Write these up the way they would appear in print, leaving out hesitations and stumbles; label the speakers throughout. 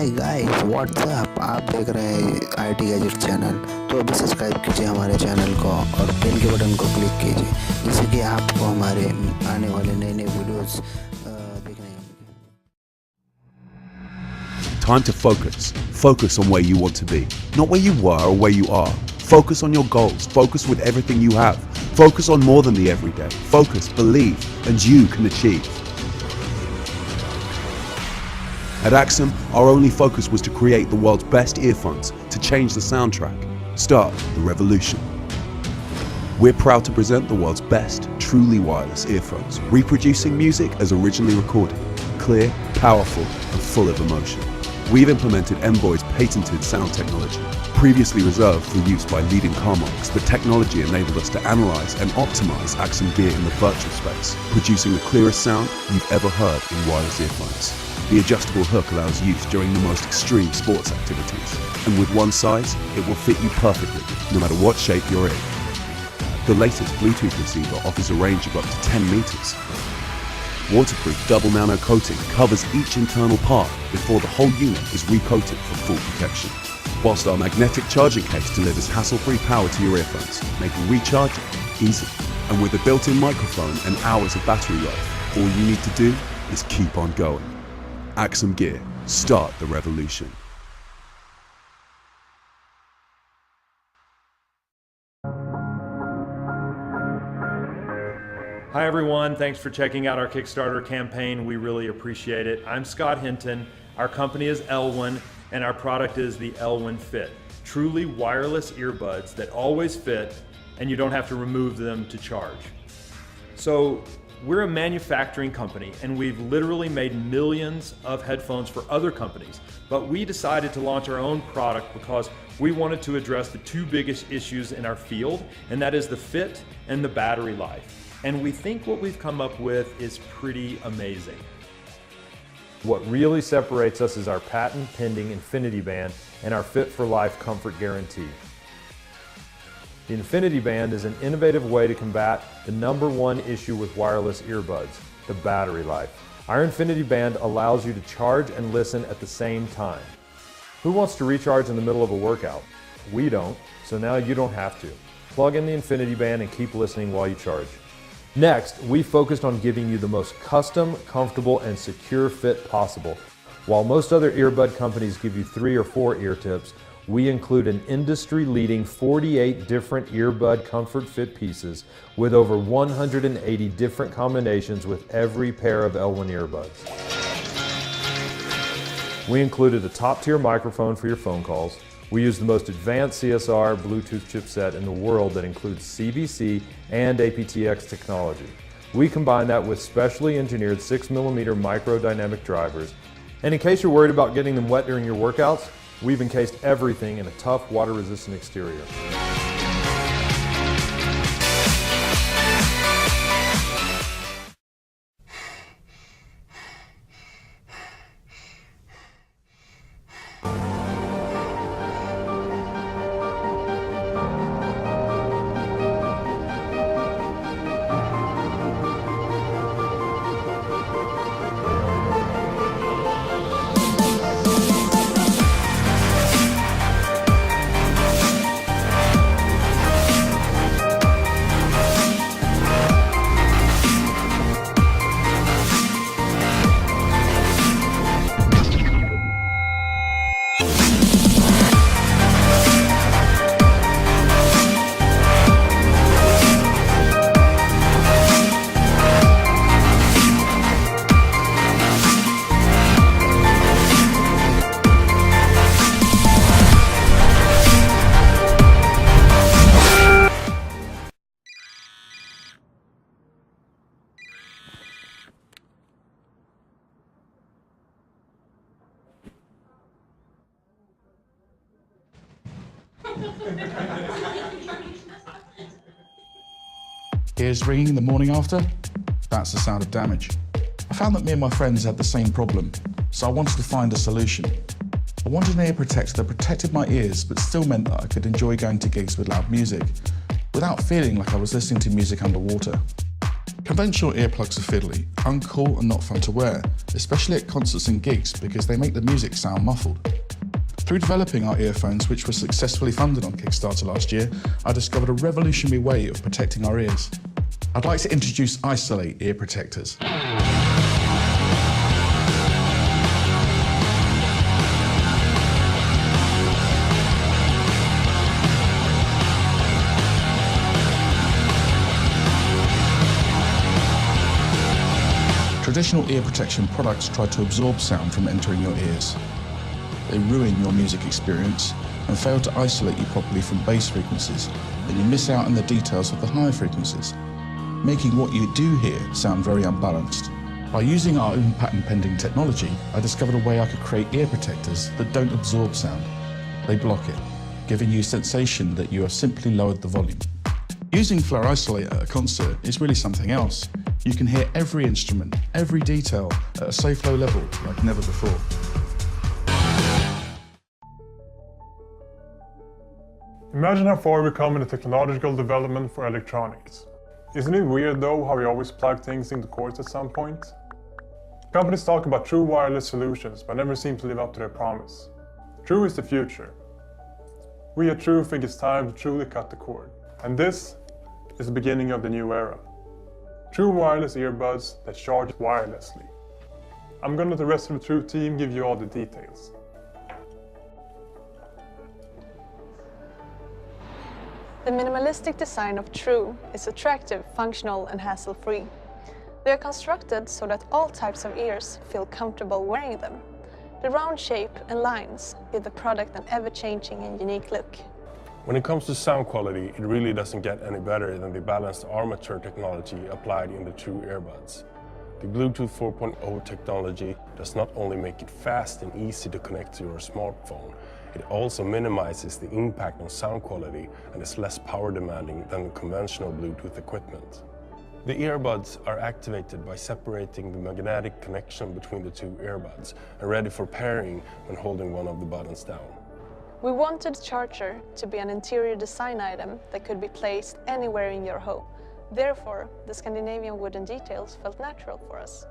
Speaker 1: Hi guys what's up, आप देख रहे हैं आईटी गैजेट चैनल। तो अभी सब्सक्राइब कीजिए हमारे चैनल को और बेल के बटन को क्लिक कीजिए, जिससे कि आपको हमारे आने वाले नए नए वीडियोस देखने को मिलेंगे।
Speaker 2: Time to focus. Focus on where you want to be, not where you were or where you are. Focus on your goals. Focus with everything you have. Focus on more than the everyday. Focus, believe, and you can achieve. At Axum, our only focus was to create the world's best earphones to change the soundtrack. Start the revolution. We're proud to present the world's best, truly wireless earphones, reproducing music as originally recorded, clear, powerful, and full of emotion. We've implemented Envoy's patented sound technology, previously reserved for use by leading car marques. The technology enabled us to analyze and optimize Axum gear in the virtual space, producing the clearest sound you've ever heard in wireless earphones. The adjustable hook allows use during the most extreme sports activities, and with one size, it will fit you perfectly, no matter what shape you're in. The latest Bluetooth receiver offers a range of up to 10 meters. Waterproof double nano coating covers each internal part before the whole unit is recoated for full protection. Whilst our magnetic charging case delivers hassle-free power to your earphones, making recharging easy. And with a built-in microphone and hours of battery life, all you need to do is keep on going. Axum Gear, start the revolution.
Speaker 3: Hi everyone, thanks for checking out our Kickstarter campaign. We really appreciate it. I'm Scott Hinton, our company is Elwin, and our product is the Elwin Fit. Truly wireless earbuds that always fit and you don't have to remove them to charge. So we're a manufacturing company and we've literally made millions of headphones for other companies, but we decided to launch our own product because we wanted to address the two biggest issues in our field, and that is the fit and the battery life. And we think what we've come up with is pretty amazing. What really separates us is our patent pending Infinity Band and our Fit for Life comfort guarantee. The Infinity Band is an innovative way to combat the #1 issue with wireless earbuds, the battery life. Our Infinity Band allows you to charge and listen at the same time. Who wants to recharge in the middle of a workout? We don't, so now you don't have to. Plug in the Infinity Band and keep listening while you charge. Next, we focused on giving you the most custom, comfortable, and secure fit possible. While most other earbud companies give you 3 or 4 ear tips, we include an industry-leading 48 different earbud comfort fit pieces with over 180 different combinations with every pair of Elwin earbuds. We included a top-tier microphone for your phone calls. We use the most advanced CSR Bluetooth chipset in the world that includes CBC and aptX technology. We combine that with specially engineered 6mm micro dynamic drivers. And in case you're worried about getting them wet during your workouts, we've encased everything in a tough water-resistant exterior.
Speaker 4: Ears ringing in the morning after? That's the sound of damage. I found that me and my friends had the same problem, so I wanted to find a solution. I wanted an ear protector that protected my ears but still meant that I could enjoy going to gigs with loud music without feeling like I was listening to music underwater. Conventional earplugs are fiddly, uncool and not fun to wear, especially at concerts and gigs because they make the music sound muffled. Through developing our earphones, which were successfully funded on Kickstarter last year, I discovered a revolutionary way of protecting our ears. I'd like to introduce Isolate ear protectors. Traditional ear protection products try to absorb sound from entering your ears. They ruin your music experience and fail to isolate you properly from bass frequencies, and you miss out on the details of the higher frequencies, making what you do hear sound very unbalanced. By using our own patent-pending technology, I discovered a way I could create ear protectors that don't absorb sound. They block it, giving you a sensation that you have simply lowered the volume. Using Flare Isolate at a concert is really something else. You can hear every instrument, every detail at a safe low level like never before.
Speaker 5: Imagine how far we've come in the technological development for electronics. Isn't it weird though how we always plug things into cords at some point? Companies talk about true wireless solutions but never seem to live up to their promise. True is the future. We at True think it's time to truly cut the cord. And this is the beginning of the new era. True wireless earbuds that charge wirelessly. I'm gonna let the rest of the True team give you all the details.
Speaker 6: The minimalistic design of True is attractive, functional and hassle-free. They are constructed so that all types of ears feel comfortable wearing them. The round shape and lines give the product an ever-changing and unique look.
Speaker 7: When it comes to sound quality, it really doesn't get any better than the balanced armature technology applied in the True earbuds. The Bluetooth 4.0 technology does not only make it fast and easy to connect to your smartphone, it also minimizes the impact on sound quality and is less power demanding than conventional Bluetooth equipment. The earbuds are activated by separating the magnetic connection between the two earbuds and ready for pairing when holding one of the buttons down.
Speaker 6: We wanted the charger to be an interior design item that could be placed anywhere in your home. Therefore, the Scandinavian wooden details felt natural for us.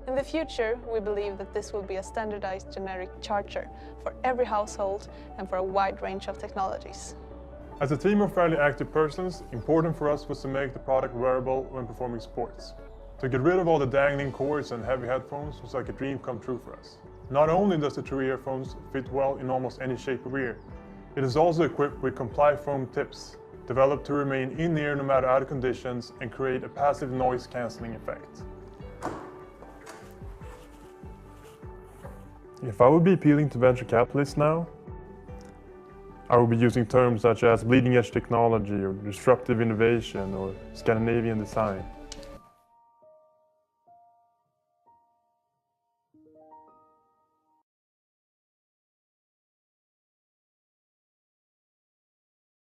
Speaker 6: In the future, we believe that this will be a standardized generic charger for every household and for a wide range of technologies.
Speaker 5: As a team of fairly active persons, important for us was to make the product wearable when performing sports. To get rid of all the dangling cords and heavy headphones was like a dream come true for us. Not only does the True earphones fit well in almost any shape of ear, it is also equipped with Comply foam tips, developed to remain in-ear no matter outer conditions and create a passive noise cancelling effect. If I would be appealing to venture capitalists now, I would be using terms such as bleeding edge technology or disruptive innovation or Scandinavian design.